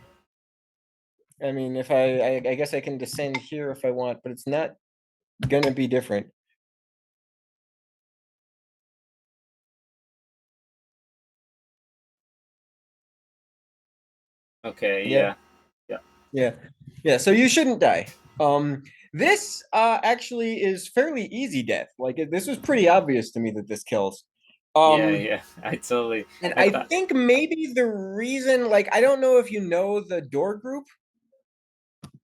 I mean, if I guess I can descend here if I want, but it's not gonna be different. Okay, Yeah, yeah. Yeah. yeah, yeah. So you shouldn't die. This actually is fairly easy death. Like this was pretty obvious to me that this kills. Yeah, Um, yeah. I totally and I I thought think maybe the reason, like, I don't know if you know the door group.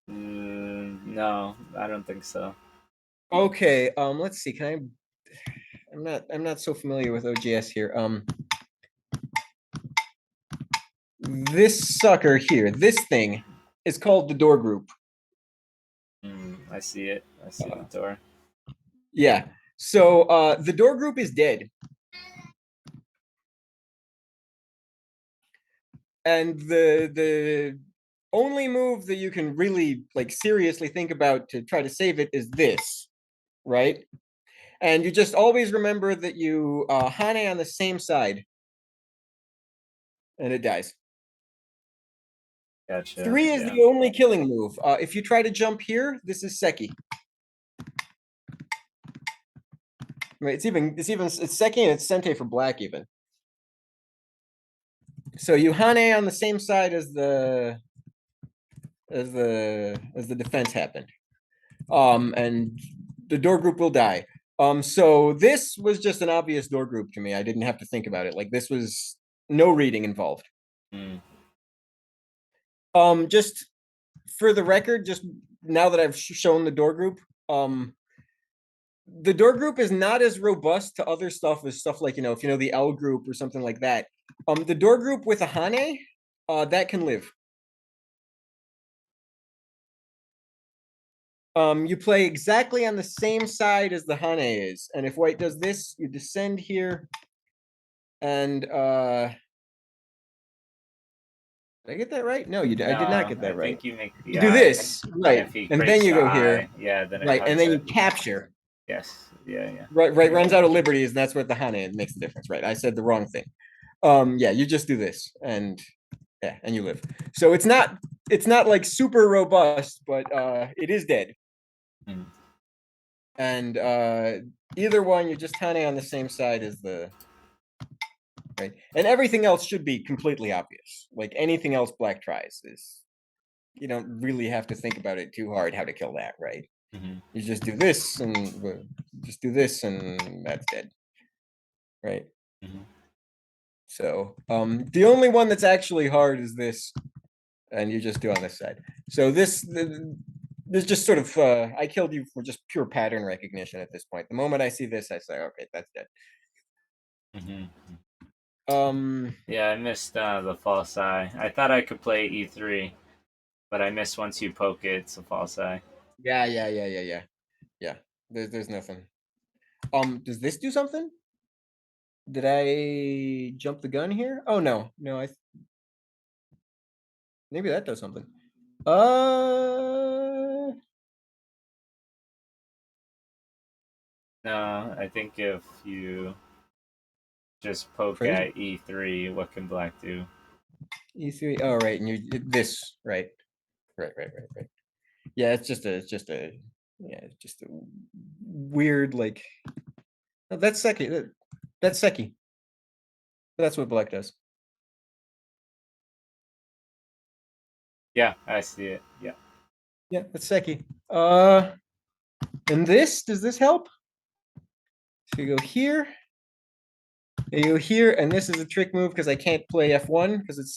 no, I don't think so. Okay. Let's see. Can I? I'm not so familiar with OGS here. This sucker here, this thing, is called the door group. I see it. I see the door. Yeah. So the door group is dead. And the only move that you can really like seriously think about to try to save it is this, right? And you just always remember that you Hane on the same side, and it dies. Gotcha. 3 is Yeah. the only killing move. If you try to jump here, this is Seki. Right, it's Seki and it's Sente for black even. So you Hane on the same side as the defense happened. And the door group will die. So this was just an obvious door group to me. I didn't have to think about it. Like this was no reading involved. Mm. Just for the record, just now that I've shown the door group, the door group is not as robust to other stuff as stuff like, if you know the L group or something like that. The door group with a Hane, that can live. You play exactly on the same side as the Hane is, and if white does this, you descend here, and did I get that right? No, I did not No, get I that right. think you make You the do eye, this, and right, if he and then creates you the go here, eye, yeah, then it right, and hugs then you it. capture. Yes, yeah. Right, runs out of liberties, and that's what the Hane makes the difference, right? I said the wrong thing. Yeah, you just do this, and yeah, and you live. So it's not like super robust, but it is dead. Mm. And either one, you just Hane on the same side as the right, and everything else should be completely obvious. Like anything else black tries is, you don't really have to think about it too hard how to kill that, right? Mm-hmm. You just do this and just do this, and that's dead, right? Mm-hmm. So the only one that's actually hard is this, and you just do on this side. So this just sort of I killed you for just pure pattern recognition at this point. The moment I see this, I say, okay, that's dead. Mm-hmm. Um, Yeah, I missed the false eye. I thought I could play e3, but I missed once you poke it, it's a false eye. yeah. There's nothing. Does this do something? Did I jump the gun here? Oh no. Maybe that does something. Uh, No, I think if you just poke crazy. at e3, what can black do? E3. Oh right, and you this right. Yeah, it's just a weird like. Oh, that's Seki. That's Seki. That's what black does. Yeah, I see it. Yeah. Yeah, that's Seki. And does this help? So you go here, and you go here, and this is a trick move because I can't play F1 because it's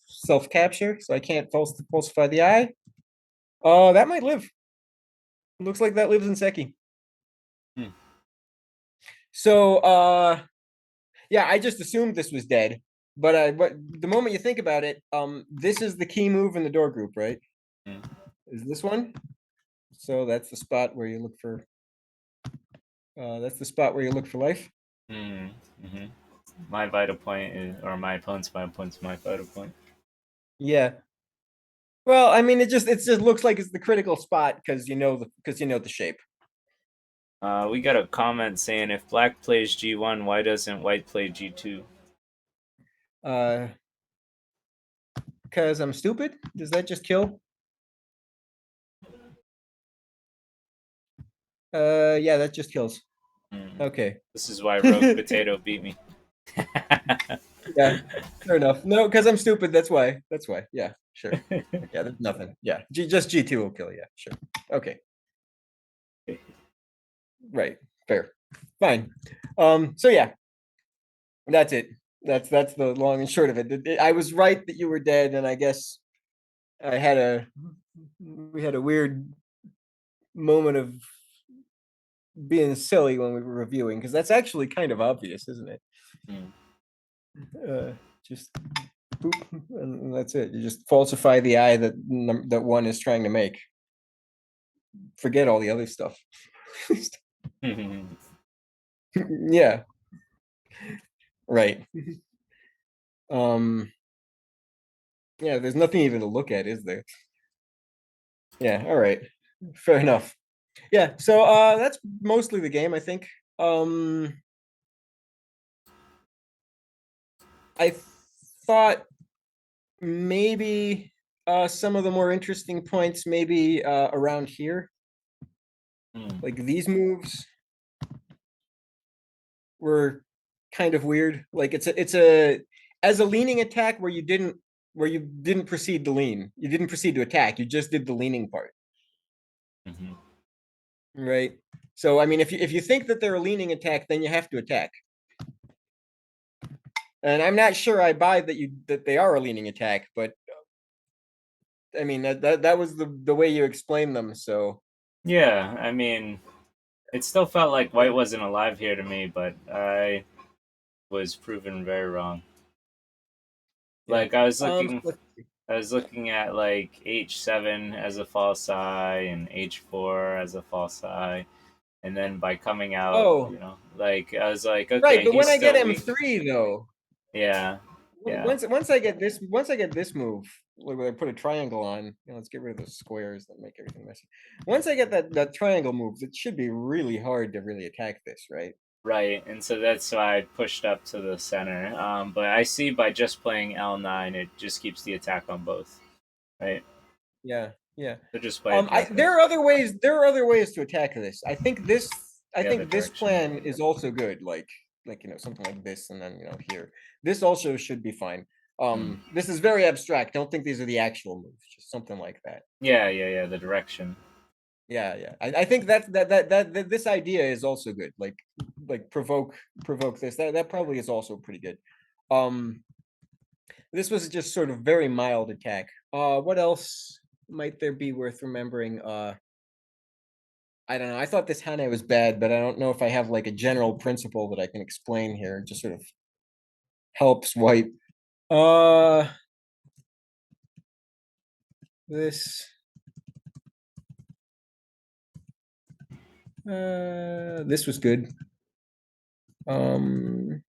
self capture, so I can't falsify the eye. That might live. Looks like that lives in Seki. Hmm. So yeah, I just assumed this was dead. But the moment you think about it, this is the key move in the door group, right? Hmm. Is this one? So that's the spot where you look for. That's the spot where you look for life. Hmm. Mm-hmm. My vital point is, or my opponent's vital point is my vital point. Yeah. Well, I mean, it just looks like it's the critical spot because you know the shape. We got a comment saying if black plays g1, why doesn't white play g2? Uh, because I'm stupid. Does that just kill? Yeah, that just kills. Hmm. Okay. This is why Rogue Potato beat me. Yeah, fair enough. No, because I'm stupid. That's why. That's why. Yeah, sure. Yeah, that's nothing. Yeah, just G2 will kill you. Sure. Okay. Right. Fair. Fine. So yeah, that's it. That's the long and short of it. I was right that you were dead, and I guess I had a we had a weird moment of being silly when we were reviewing because that's actually kind of obvious, isn't it? Hmm. Just boop, and that's it. You just falsify the eye that one is trying to make. Forget all the other stuff. Yeah, right. Um, yeah, there's nothing even to look at, is there? Yeah, all right. Fair enough. Yeah, so that's mostly the game, I think. Um I thought maybe some of the more interesting points maybe around here, Hmm. like these moves. were kind of weird. Like it's a as a leaning attack where you didn't proceed to lean. You didn't proceed to attack. You just did the leaning part, Hmm. right? So I mean, if you think that they're a leaning attack, then you have to attack. And I'm not sure I buy that they are a leaning attack, but I mean that was the way you explain them. So Yeah, I mean, it still felt like yeah, white wasn't alive here to me, but I was proven very wrong. yeah. Like Let's see. I was looking at like H7 as a false eye and H4 as a false eye, and then by coming out, Oh, like I was like, right. okay, But he's when I get still weak. M3 though, Yeah, yeah, once I get this move, where I put a triangle on, let's get rid of those squares that make everything messy. Once I get that triangle move, it should be really hard to really attack this, right? right. And so that's why I pushed up to the center. But I see by just playing L9, it just keeps the attack on both, right? Yeah, yeah. So just play it There perfect. are other ways. There are other ways to attack this. I The other think this direction. plan is also good. Like something like this, and then here. This also should be fine. Hmm. This is very abstract. Don't think these are the actual moves. Just something like that. Yeah, yeah, yeah. The direction. Yeah, yeah. I think that this idea is also good. Like provoke this. That probably is also pretty good. Um, this was just sort of very mild attack. What else might there be worth remembering? I don't know. I thought this Hane was bad, but I don't know if I have like a general principle that I can explain here. It just sort of helps white. Uh, this. This was good. Um,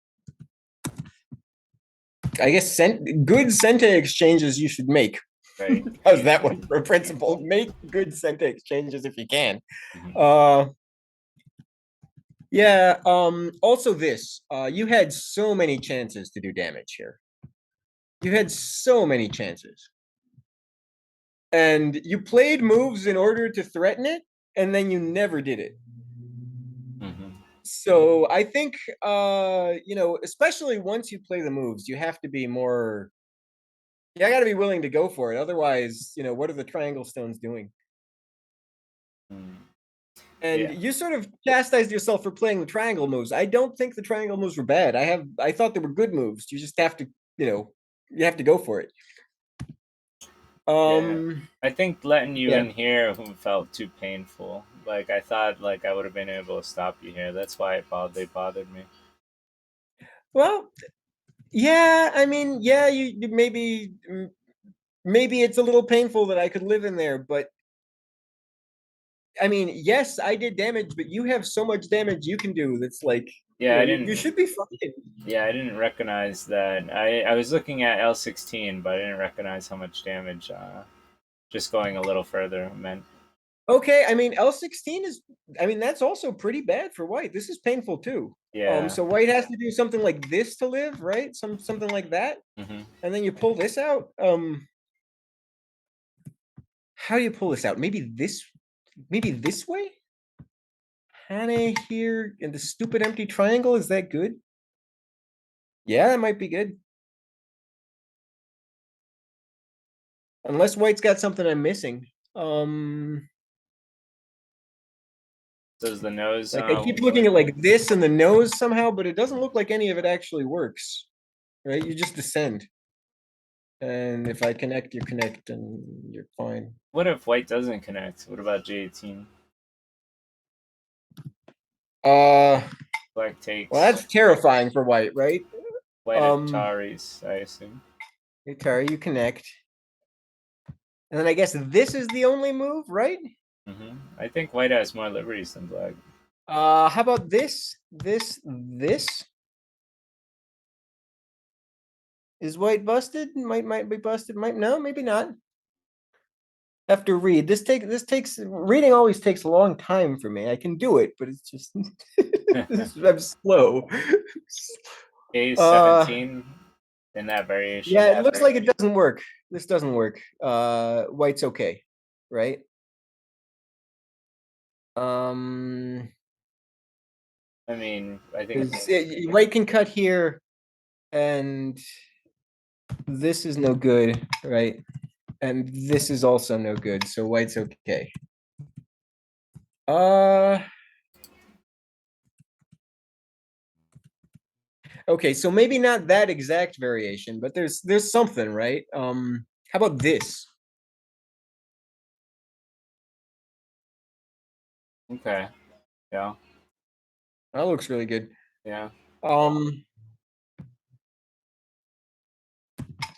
I guess good Sente exchanges you should make. Right. How's that one for a principle? Make good Sente exchanges if you can. Hmm. Uh, yeah. Also, this. You had so many chances to do damage here. You had so many chances, and you played moves in order to threaten it, and then you never did it. Hmm. So I think, especially once you play the moves, you have to be more. Yeah, I got to be willing to go for it. Otherwise, what are the triangle stones doing? Hmm. And Yeah. you sort of chastised yourself for playing the triangle moves. I don't think the triangle moves were bad. I thought they were good moves. You just have to, you have to go for it. Yeah. Um, I think letting you yeah. in here felt too painful. Like I thought like I would have been able to stop you here. That's why they bothered me. Well, yeah. I mean, yeah. You maybe it's a little painful that I could live in there, but I mean, yes, I did damage, but you have so much damage you can do. That's like, Yeah, I you didn't should be fine. yeah, I didn't recognize that. I was looking at L16, but I didn't recognize how much damage just going a little further meant. Okay, I mean L16 is I mean that's also pretty bad for white. This is painful too. Yeah. So white has to do something like this to live, right? Something like that. Hmm. And then you pull this out. How do you pull this out? Maybe this way? Hane here in the stupid empty triangle, is that good? Yeah, that might be good. Unless white's got something I'm missing. Um Does the nose like I keep looking work? at like this and the nose somehow, but it doesn't look like any of it actually works. Right? You just descend. And if I connect, you connect, and you're fine. What if white doesn't connect? What about J18? Uh, Black well, takes that's terrifying for white, right? white Ataris, I assume. Atari, you connect, and then I guess this is the only move, right? I think white has more liberties than black. How about this? This is white busted? Might be busted. Might no, maybe not. Have to read. This takes reading always takes a long time for me. I can do it, but it's just I'm slow. Uh, A17 in that variation. yeah, it looks like it doesn't work. This doesn't work. White's okay, right? Um, I mean, I think 'Cause white can cut here, and this is no good, right? And this is also no good, so white's okay. Okay, so maybe not that exact variation, but there's something, right? How about this? okay. Yeah. That looks really good. Yeah. Um,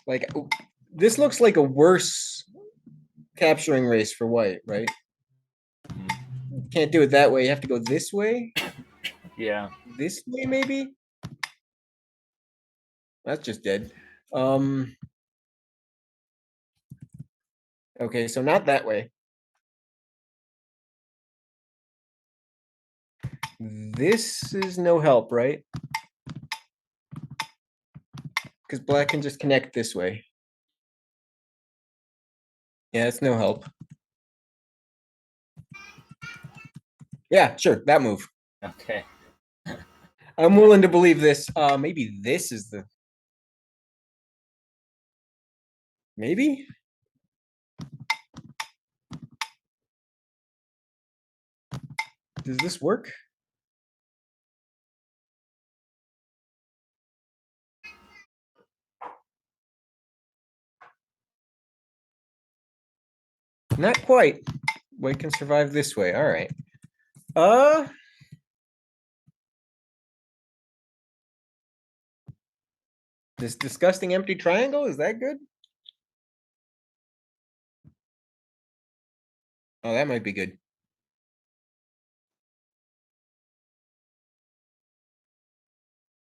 like this looks like a worse capturing race for white, right? Can't do it that way. You have to go this way. Yeah. This way, maybe. That's just dead. Um, okay, so not that way. This is no help, right? Because black can just connect this way. Yeah, it's no help. Yeah, sure, that move. Okay. I'm willing to believe this. Maybe this is the. Maybe? Does this work? Not quite. White can survive this way. All right. Uh, this disgusting empty triangle, is that good? Oh, that might be good.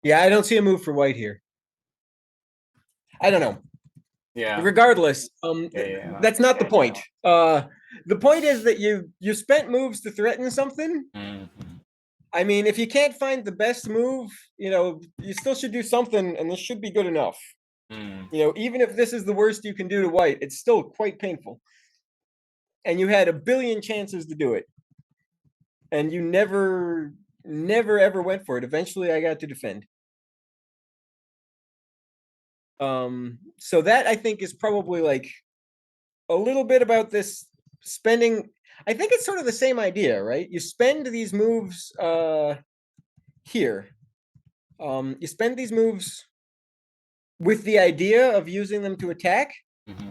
Yeah, I don't see a move for white here. I don't know. Yeah. Regardless, Yeah. that's not the point. The point is that you spent moves to threaten something. Mm-hmm. I mean, if you can't find the best move, you still should do something, and this should be good enough. Mm. Even if this is the worst you can do to white, it's still quite painful. And you had a billion chances to do it, and you never ever went for it. Eventually, I got to defend. So that I think is probably like a little bit about this spending. I think it's sort of the same idea, right? You spend these moves here. You spend these moves with the idea of using them to attack, Mm-hmm.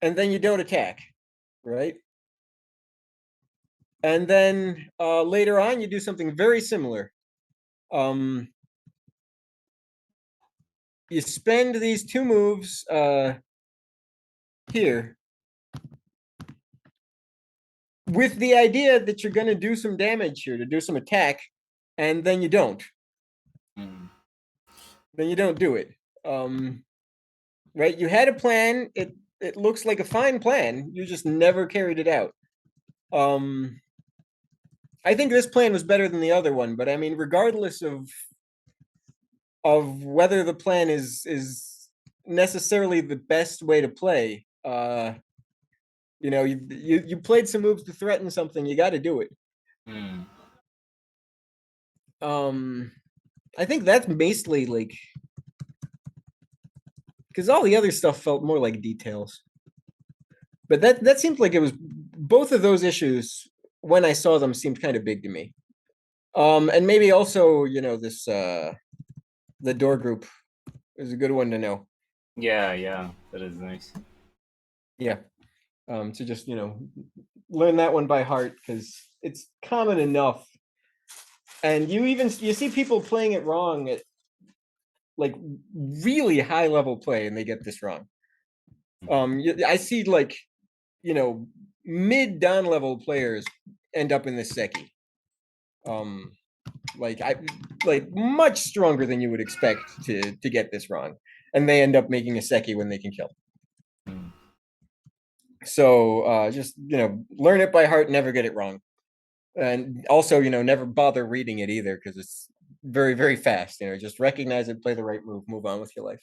and then you don't attack, right? And then later on, you do something very similar. Um, you spend these two moves here with the idea that you're going to do some damage here, to do some attack, and then you don't. Mm. Then you don't do it. Right? You had a plan. It looks like a fine plan. You just never carried it out. I think this plan was better than the other one, but I mean, regardless of whether the plan is necessarily the best way to play, you played some moves to threaten something. You got to do it. Mm. I think that's basically like because all the other stuff felt more like details. But that seemed like it was both of those issues when I saw them seemed kind of big to me. And maybe also, this the door group is a good one to know. Yeah. Yeah. That is nice. Yeah. To just, learn that one by heart because it's common enough. And you see people playing it wrong at like really high level play and they get this wrong. I see like, you know, mid down level players end up in this Seki. Um, like I like much stronger than you would expect to get this wrong, and they end up making a Seki when they can kill. Mm. So just learn it by heart, never get it wrong, and also never bother reading it either because it's very very fast. Just recognize it, play the right move on with your life.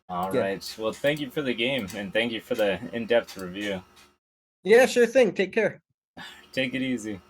All Yeah, right. Well, thank you for the game, and thank you for the in-depth review. yeah, sure thing. Take care. Take it easy.